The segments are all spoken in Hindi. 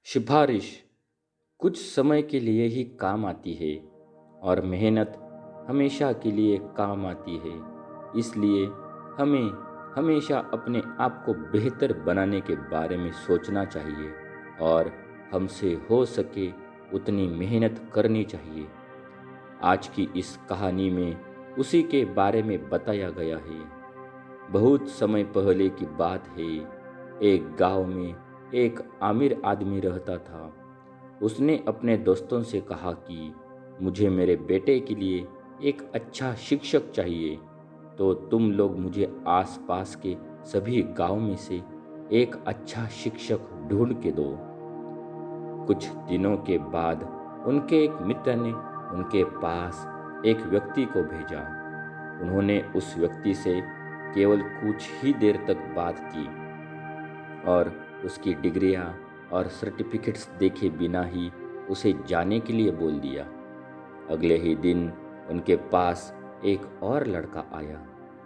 सिफारिश कुछ समय के लिए ही काम आती है और मेहनत हमेशा के लिए काम आती है। इसलिए हमें हमेशा अपने आप को बेहतर बनाने के बारे में सोचना चाहिए और हमसे हो सके उतनी मेहनत करनी चाहिए। आज की इस कहानी में उसी के बारे में बताया गया है। बहुत समय पहले की बात है। एक गांव में एक अमीर आदमी रहता था। उसने अपने दोस्तों से कहा कि मुझे मेरे बेटे के लिए एक अच्छा शिक्षक चाहिए, तो तुम लोग मुझे आसपास के सभी गांव में से एक अच्छा शिक्षक ढूंढ के दो। कुछ दिनों के बाद उनके एक मित्र ने उनके पास एक व्यक्ति को भेजा। उन्होंने उस व्यक्ति से केवल कुछ ही देर तक बात की और उसकी डिग्रियां और सर्टिफिकेट्स देखे बिना ही उसे जाने के लिए बोल दिया। अगले ही दिन उनके पास एक और लड़का आया।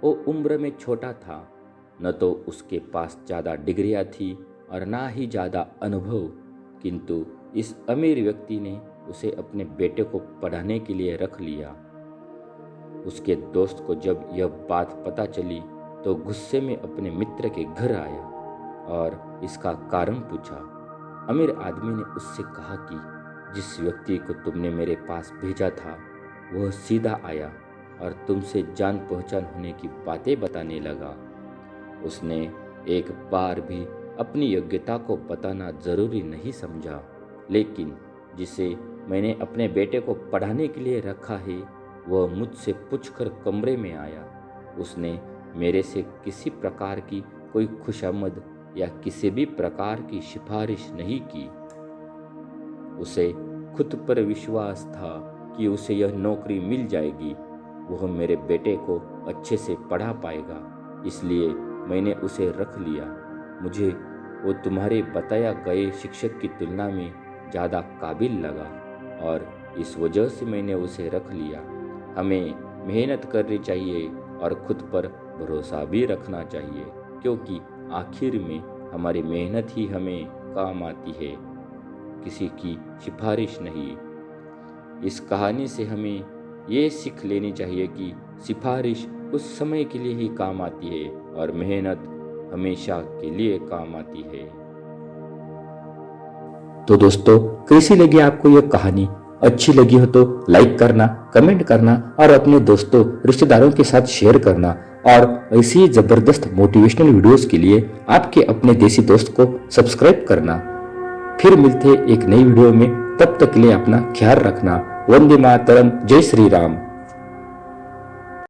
वो उम्र में छोटा था, न तो उसके पास ज़्यादा डिग्रियां थी और ना ही ज़्यादा अनुभव, किंतु इस अमीर व्यक्ति ने उसे अपने बेटे को पढ़ाने के लिए रख लिया। उसके दोस्त को जब यह बात पता चली तो गुस्से में अपने मित्र के घर आया और इसका कारण पूछा। अमीर आदमी ने उससे कहा कि जिस व्यक्ति को तुमने मेरे पास भेजा था वह सीधा आया और तुमसे जान पहचान होने की बातें बताने लगा। उसने एक बार भी अपनी योग्यता को बताना जरूरी नहीं समझा, लेकिन जिसे मैंने अपने बेटे को पढ़ाने के लिए रखा है वह मुझसे पूछकर कमरे में आया। उसने मेरे से किसी प्रकार की कोई खुशामद या किसी भी प्रकार की सिफारिश नहीं की। उसे खुद पर विश्वास था कि उसे यह नौकरी मिल जाएगी, वह मेरे बेटे को अच्छे से पढ़ा पाएगा, इसलिए मैंने उसे रख लिया। मुझे वो तुम्हारे बताया गए शिक्षक की तुलना में ज़्यादा काबिल लगा और इस वजह से मैंने उसे रख लिया। हमें मेहनत करनी चाहिए और खुद पर भरोसा भी रखना चाहिए, क्योंकि आखिर में हमारी मेहनत ही हमें काम आती है, किसी की सिफारिश नहीं। इस कहानी से हमें ये सीख लेनी चाहिए कि सिफारिश कुछ समय के लिए ही काम आती है और मेहनत हमेशा के लिए काम आती है। तो दोस्तों, कैसी लगी आपको यह कहानी? अच्छी लगी हो तो लाइक करना, कमेंट करना और अपने दोस्तों रिश्तेदारों के साथ शेयर करना। और ऐसी ही जबरदस्त मोटिवेशनल वीडियोस के लिए आपके अपने देसी दोस्त को सब्सक्राइब करना। फिर मिलते एक नई वीडियो में, तब तक के लिए अपना ख्याल रखना। वंदे मातरम, जय श्री राम।